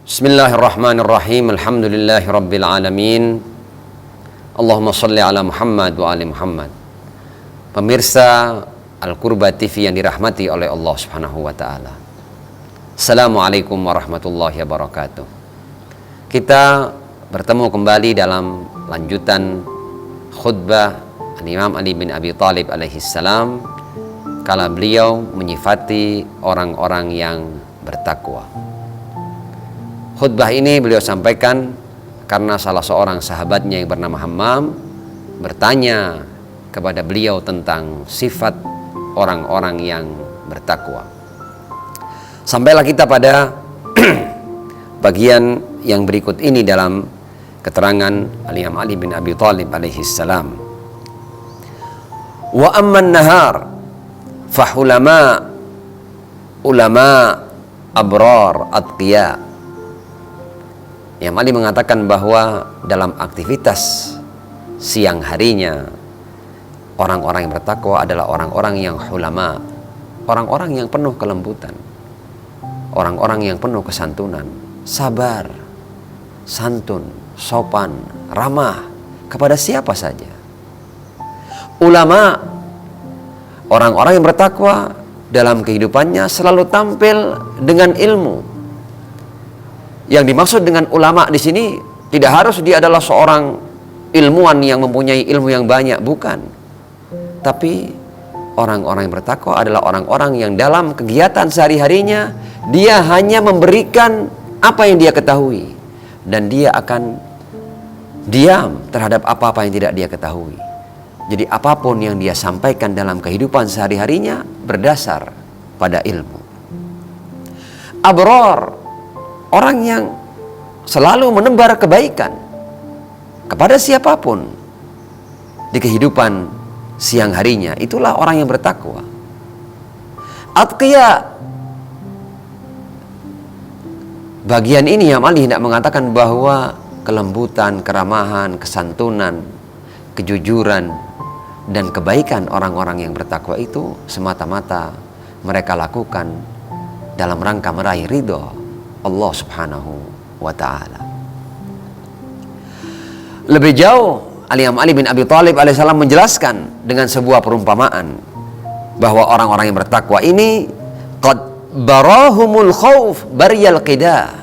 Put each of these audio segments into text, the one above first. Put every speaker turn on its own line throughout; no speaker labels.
Bismillahirrahmanirrahim. Alhamdulillahi rabbil alamin. Allahumma salli ala Muhammad wa ali Muhammad. Pemirsa Al-Qurba TV yang dirahmati oleh Allah Subhanahu wa taala. Assalamualaikum warahmatullahi wabarakatuh. Kita bertemu kembali dalam lanjutan khutbah Imam Ali bin Abi Thalib alaihi salam kala beliau menyifati orang-orang yang bertakwa. Khutbah ini beliau sampaikan karena salah seorang sahabatnya yang bernama Hammam bertanya kepada beliau tentang sifat orang-orang yang bertakwa. Sampailah kita pada bagian yang berikut ini dalam keterangan Imam Ali bin Abi Thalib alaihi salam. Wa amman nahar fahulama ulama abrar atqiya. Imam Ali mengatakan bahwa dalam aktivitas siang harinya orang-orang yang bertakwa adalah orang-orang yang hulama, orang-orang yang penuh kelembutan, orang-orang yang penuh kesantunan, sabar, santun, sopan, ramah kepada siapa saja. Ulama, orang-orang yang bertakwa dalam kehidupannya selalu tampil dengan ilmu. Yang dimaksud dengan ulama di sini tidak harus dia adalah seorang ilmuwan yang mempunyai ilmu yang banyak, bukan. Tapi orang-orang yang bertakwa adalah orang-orang yang dalam kegiatan sehari-harinya dia hanya memberikan apa yang dia ketahui dan dia akan diam terhadap apa-apa yang tidak dia ketahui. Jadi apapun yang dia sampaikan dalam kehidupan sehari-harinya berdasar pada ilmu. Abror, orang yang selalu menebar kebaikan kepada siapapun di kehidupan siang harinya, itulah orang yang bertakwa. Atqiya, bagian ini yang Ali hendak mengatakan bahwa kelembutan, keramahan, kesantunan, kejujuran, dan kebaikan orang-orang yang bertakwa itu semata-mata mereka lakukan dalam rangka meraih ridho Allah Subhanahu wa ta'ala. Lebih jauh Imam Ali bin Abi Thalib alaihissalam menjelaskan dengan sebuah perumpamaan bahwa orang-orang yang bertakwa ini qad barahumul khauf bariyal qidah.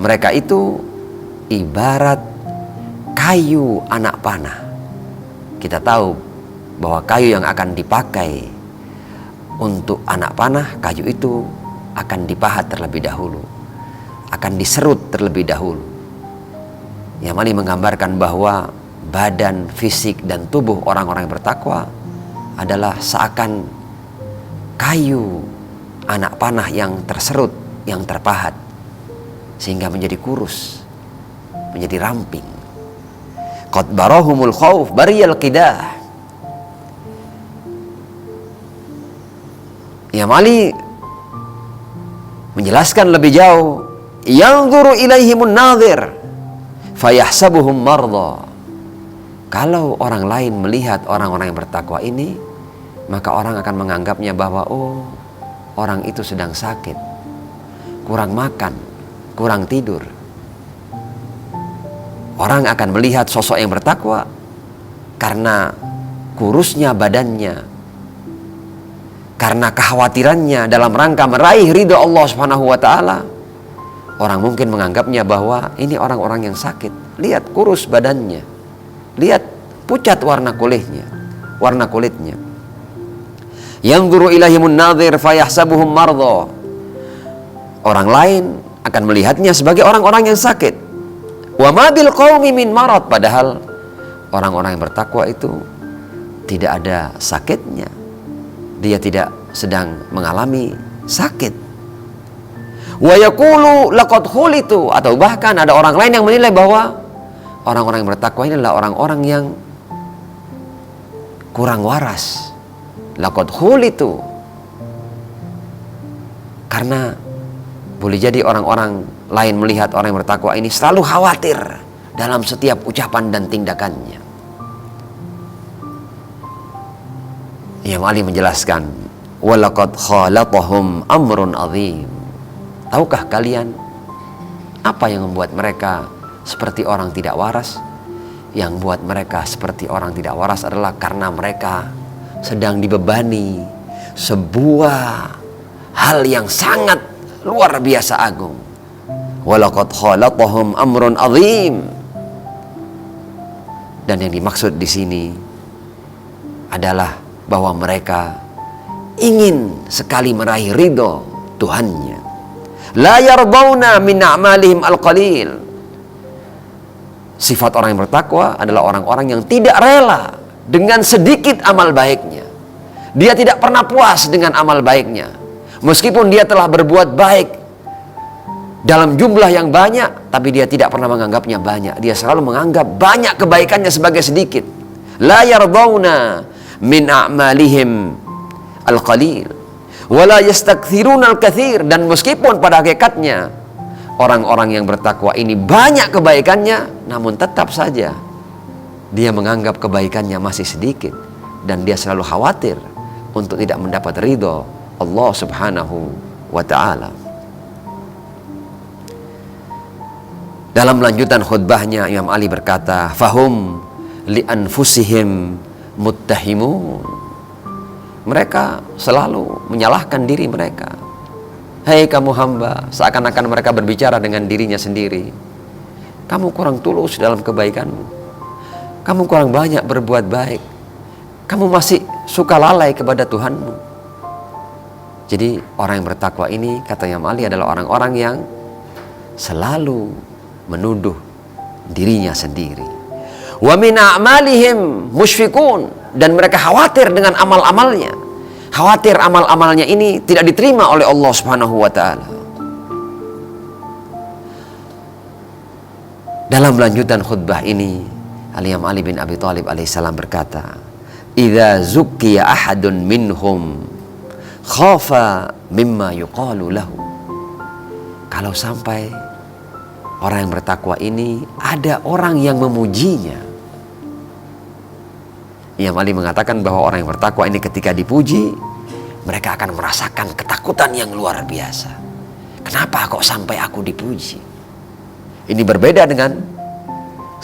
Mereka itu ibarat kayu anak panah. Kita tahu bahwa kayu yang akan dipakai untuk anak panah, kayu itu akan dipahat terlebih dahulu, akan diserut terlebih dahulu. Yang Ali menggambarkan bahwa badan, fisik, dan tubuh orang-orang yang bertakwa adalah seakan kayu anak panah yang terserut, yang terpahat, sehingga menjadi kurus, menjadi ramping. Qad barahumul khauf bariyal qidah. Yang Ali menjelaskan lebih jauh, yanzuru ilaihimun nadhir fayahsabuhum mardha. Kalau orang lain melihat orang-orang yang bertakwa ini, maka orang akan menganggapnya bahwa orang itu sedang sakit, kurang makan, kurang tidur. Orang akan melihat sosok yang bertakwa karena kurusnya badannya, karena kekhawatirannya dalam rangka meraih ridho Allah Subhanahu wa ta'ala. Orang mungkin menganggapnya bahwa ini orang-orang yang sakit. Lihat kurus badannya, lihat pucat warna kulitnya. Yanzuru ilaihimun nadhir fayahsabuhum mardha. Orang lain akan melihatnya sebagai orang-orang yang sakit. Wa ma bil qaumi min marad, padahal orang-orang yang bertakwa itu tidak ada sakitnya. Dia tidak sedang mengalami sakit. Wa yaqulu laqad khulitu, atau bahkan ada orang lain yang menilai bahwa orang-orang yang bertakwa ini adalah orang-orang yang kurang waras. Laqad khulitu. Karena boleh jadi orang-orang lain melihat orang yang bertakwa ini selalu khawatir dalam setiap ucapan dan tindakannya. Imam Ali menjelaskan, walaqad khalatahum amrun azim. Tahukah kalian Apa yang membuat mereka seperti orang tidak waras? Yang membuat mereka seperti orang tidak waras adalah karena mereka sedang dibebani sebuah hal yang sangat luar biasa agung. Walaqad khalatahum amrun azim. Dan yang dimaksud di sini adalah bahwa mereka ingin sekali meraih ridho Tuhannya. La yardawna min a'malihim al-qalil. Sifat orang yang bertakwa adalah orang-orang yang tidak rela dengan sedikit amal baiknya. Dia tidak pernah puas dengan amal baiknya. Meskipun dia telah berbuat baik dalam jumlah yang banyak, tapi dia tidak pernah menganggapnya banyak. Dia selalu menganggap banyak kebaikannya sebagai sedikit. La yardawna min a'malihim al-qalil wala yastakthiruna al-kathir. Dan meskipun pada hakikatnya orang-orang yang bertakwa ini banyak kebaikannya, namun tetap saja dia menganggap kebaikannya masih sedikit, dan dia selalu khawatir untuk tidak mendapat ridho Allah Subhanahu wa ta'ala. Dalam lanjutan khutbahnya, Imam Ali berkata, fahum li anfusihim muttahimun. Mereka selalu menyalahkan diri mereka. Hei kamu hamba, seakan-akan mereka berbicara dengan dirinya sendiri. Kamu kurang tulus dalam kebaikanmu. Kamu kurang banyak berbuat baik. Kamu masih suka lalai kepada Tuhanmu. Jadi orang yang bertakwa ini, kata Imam Ali, adalah orang-orang yang selalu menuduh dirinya sendiri. Wa min a'malihim musyfikun. Dan mereka khawatir dengan amal-amalnya. Khawatir amal-amalnya ini tidak diterima oleh Allah Subhanahu wa ta'ala. Dalam lanjutan khutbah ini, Imam Ali bin Abi Thalib alaihissalam berkata, idza zukkiya ahadun minhum khafa mimma yuqalu lahu. Kalau sampai orang yang bertakwa ini ada orang yang memujinya, Imam Ali mengatakan bahwa orang yang bertakwa ini ketika dipuji, mereka akan merasakan ketakutan yang luar biasa. Kenapa kok sampai aku dipuji? Ini berbeda dengan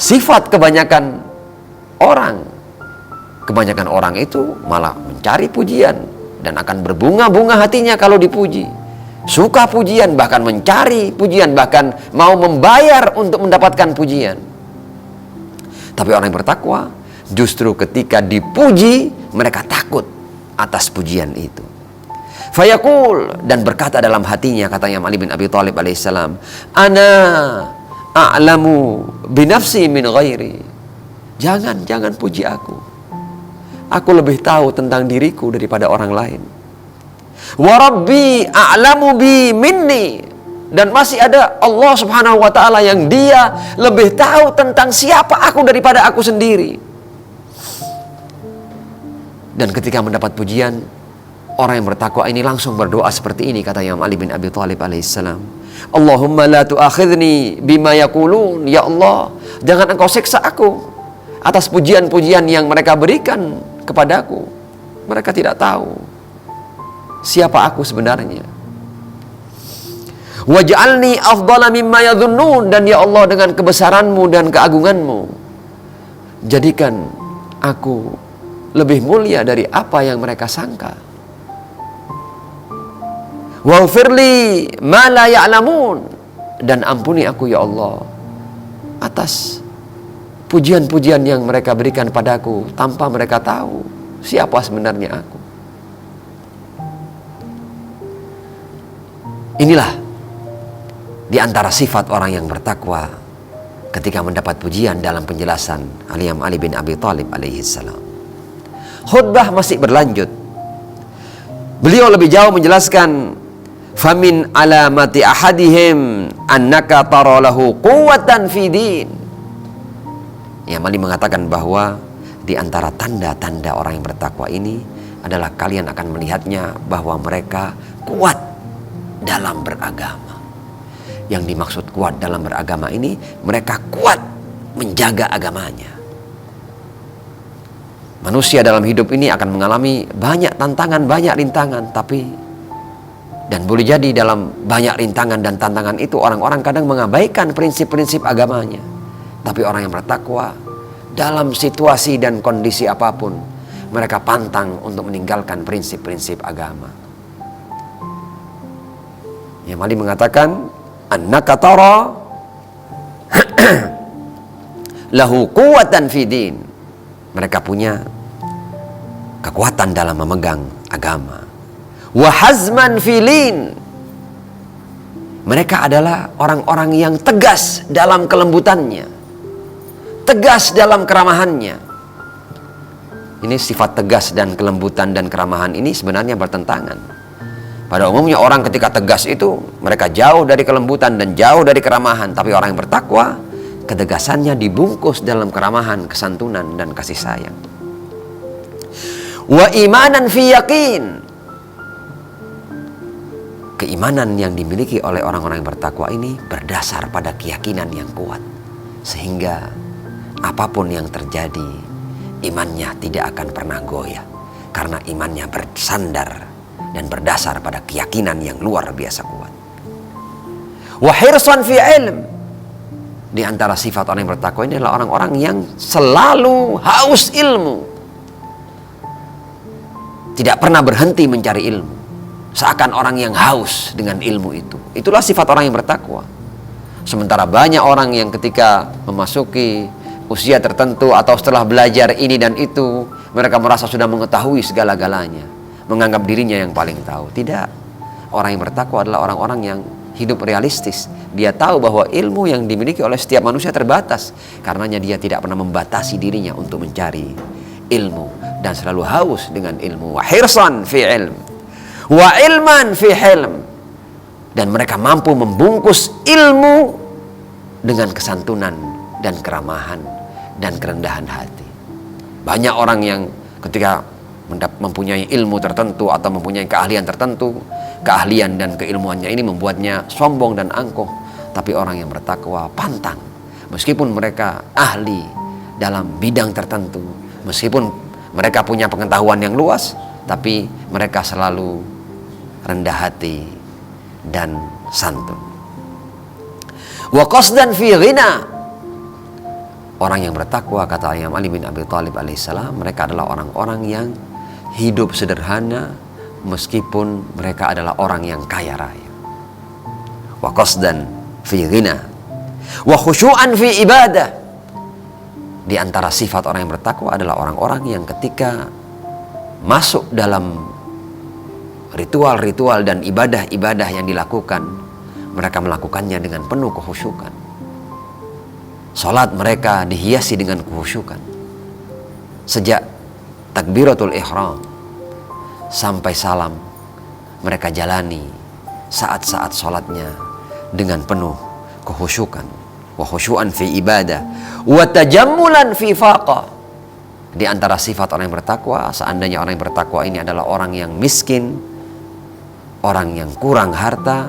sifat kebanyakan orang. Kebanyakan orang itu malah mencari pujian dan akan berbunga-bunga hatinya kalau dipuji. Suka pujian, bahkan mencari pujian, bahkan mau membayar untuk mendapatkan pujian. Tapi orang yang bertakwa justru ketika dipuji, mereka takut atas pujian itu. Fayaqul, dan berkata dalam hatinya, kata Imam Ali bin Abi Thalib alaihissalam, ana a'lamu binafsi min ghairi. Jangan puji aku. Aku lebih tahu tentang diriku daripada orang lain. Wa rabbi a'lamu bi minni. Dan masih ada Allah Subhanahu wa ta'ala yang dia lebih tahu tentang siapa aku daripada aku sendiri. Dan ketika mendapat pujian, orang yang bertakwa ini langsung berdoa seperti ini, kata Imam Ali bin Abi Thalib alaihissalam, Allahumma la tu'akhidni bima yaqulun. Ya Allah, jangan engkau siksa aku atas pujian-pujian yang mereka berikan kepadaku. Mereka tidak tahu siapa aku sebenarnya. Waj'alni afdala mimma yadhunnun. Dan ya Allah, dengan kebesaranmu dan keagunganmu, jadikan aku lebih mulia dari apa yang mereka sangka. Waghfirli ma la ya'lamun. Dan ampuni aku ya Allah atas pujian-pujian yang mereka berikan padaku tanpa mereka tahu siapa sebenarnya aku. Inilah di antara sifat orang yang bertakwa ketika mendapat pujian dalam penjelasan Imam Ali bin Abi Thalib alaihissalam. Khutbah masih berlanjut. Beliau lebih jauh menjelaskan, famin alamati ahadihim annaka tara lahu quwwatan fi din. Imam Ali mengatakan bahwa di antara tanda-tanda orang yang bertakwa ini adalah kalian akan melihatnya bahwa mereka kuat dalam beragama. Yang dimaksud kuat dalam beragama ini, mereka kuat menjaga agamanya. Manusia dalam hidup ini akan mengalami banyak tantangan, banyak rintangan, tapi Dan boleh jadi dalam banyak rintangan dan tantangan itu orang-orang kadang mengabaikan prinsip-prinsip agamanya. Tapi orang yang bertakwa dalam situasi dan kondisi apapun, mereka pantang untuk meninggalkan prinsip-prinsip agama. Yang Ali mengatakan, annaka tara lahu quwwatan fi din. Mereka punya kekuatan dalam memegang agama. Wa hazman filin. Mereka adalah orang-orang yang tegas dalam kelembutannya, tegas dalam keramahannya. Ini sifat tegas dan kelembutan dan keramahan ini sebenarnya bertentangan. Pada umumnya orang ketika tegas itu mereka jauh dari kelembutan dan jauh dari keramahan. Tapi orang yang bertakwa, ketegasannya dibungkus dalam keramahan, kesantunan dan kasih sayang. Wa imanan fi yaqin. Keimanan yang dimiliki oleh orang-orang yang bertakwa ini berdasar pada keyakinan yang kuat. Sehingga apapun yang terjadi, imannya tidak akan pernah goyah. Karena imannya bersandar dan berdasar pada keyakinan yang luar biasa kuat. Wa hirsan fi ilm. Di antara sifat orang yang bertakwa ini adalah orang-orang yang selalu haus ilmu. Tidak pernah berhenti mencari ilmu. Seakan orang yang haus dengan ilmu itu. Itulah sifat orang yang bertakwa. Sementara banyak orang yang ketika memasuki usia tertentu atau setelah belajar ini dan itu, mereka merasa sudah mengetahui segala-galanya, menganggap dirinya yang paling tahu. Tidak. Orang yang bertakwa adalah orang-orang yang hidup realistis. Dia tahu bahwa ilmu yang dimiliki oleh setiap manusia terbatas. Karenanya dia tidak pernah membatasi dirinya untuk mencari ilmu dan selalu haus dengan ilmu. Wa hirsan fi ilm. Wa ilman fi hilm. Dan mereka mampu membungkus ilmu dengan kesantunan dan keramahan dan kerendahan hati. Banyak orang yang ketika mempunyai ilmu tertentu atau mempunyai keahlian tertentu, keahlian dan keilmuannya ini membuatnya sombong dan angkuh. Tapi orang yang bertakwa pantang, meskipun mereka ahli dalam bidang tertentu, meskipun mereka punya pengetahuan yang luas, tapi mereka selalu rendah hati dan santun. Wa qasdan fi ghina. Orang yang bertakwa, kata Imam Ali bin Abi Thalib alaihissalam, mereka adalah orang-orang yang hidup sederhana meskipun mereka adalah orang yang kaya raya. Wa qasdan fi ghina. Wa khusyu'an fi ibadah. Di antara sifat orang yang bertakwa adalah orang-orang yang ketika masuk dalam ritual-ritual dan ibadah-ibadah yang dilakukan, mereka melakukannya dengan penuh kekhusyukan. Salat mereka dihiasi dengan kekhusyukan. Sejak takbiratul ihram sampai salam, mereka jalani saat-saat salatnya dengan penuh kekhusyukan. Wa khusyu'an fi ibadah wa tajammulan fi faqa. Di antara sifat orang yang bertakwa, seandainya orang yang bertakwa ini adalah orang yang miskin, orang yang kurang harta,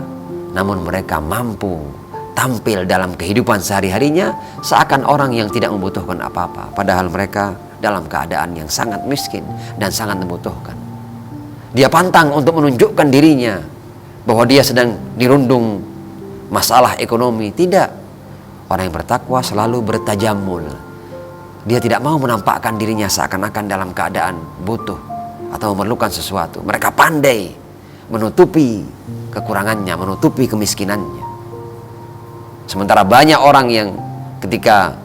namun mereka mampu tampil dalam kehidupan sehari-harinya seakan orang yang tidak membutuhkan apa-apa. Padahal mereka dalam keadaan yang sangat miskin dan sangat membutuhkan. Dia pantang untuk menunjukkan dirinya bahwa dia sedang dirundung masalah ekonomi. Tidak. Orang yang bertakwa selalu bertajamul. Dia tidak mau menampakkan dirinya seakan-akan dalam keadaan butuh atau memerlukan sesuatu. Mereka pandai menutupi kekurangannya, menutupi kemiskinannya. Sementara banyak orang yang ketika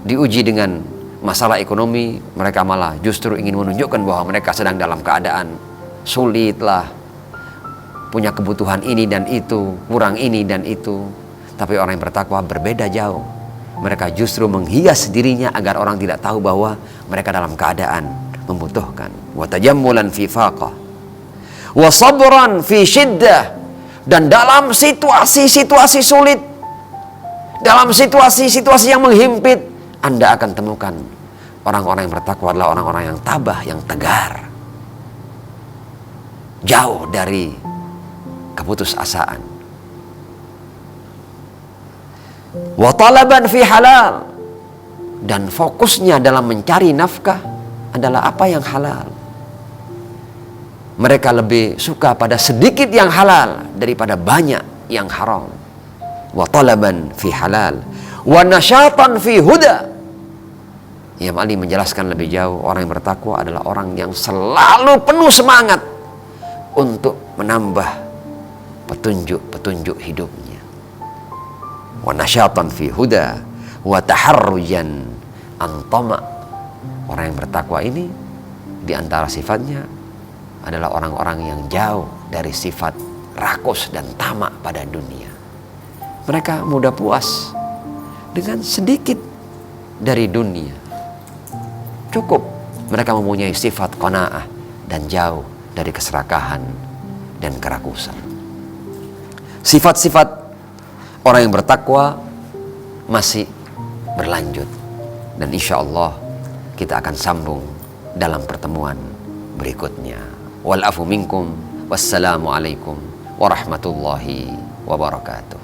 diuji dengan masalah ekonomi, mereka malah justru ingin menunjukkan bahwa mereka sedang dalam keadaan sulit lah, punya kebutuhan ini dan itu, kurang ini dan itu. Tapi orang yang bertakwa berbeda jauh. Mereka justru menghias dirinya agar orang tidak tahu bahwa mereka dalam keadaan membutuhkan. Wa tajammulan fi faqah wa sabran fi syiddah. Dan dalam situasi-situasi sulit, dalam situasi-situasi yang menghimpit, Anda akan temukan orang-orang yang bertakwa adalah orang-orang yang tabah, yang tegar, jauh dari keputusasaan. Wa talaban fi halal. Dan fokusnya dalam mencari nafkah adalah apa yang halal. Mereka lebih suka pada sedikit yang halal daripada banyak yang haram. Wa talaban fi halal wa nasyatan fi huda. Imam Ali menjelaskan lebih jauh, orang yang bertakwa adalah orang yang selalu penuh semangat untuk menambah petunjuk-petunjuk hidupnya. Wa nasyatan fi huda wa taharrujan antama. Orang yang bertakwa ini di antara sifatnya adalah orang-orang yang jauh dari sifat rakus dan tamak pada dunia. Mereka mudah puas dengan sedikit dari dunia. Cukup mereka mempunyai sifat qanaah dan jauh dari keserakahan dan kerakusan. Sifat-sifat orang yang bertakwa masih berlanjut, dan insya Allah kita akan sambung dalam pertemuan berikutnya. Wal afu minkum, wassalamu alaikum warahmatullahi wabarakatuh.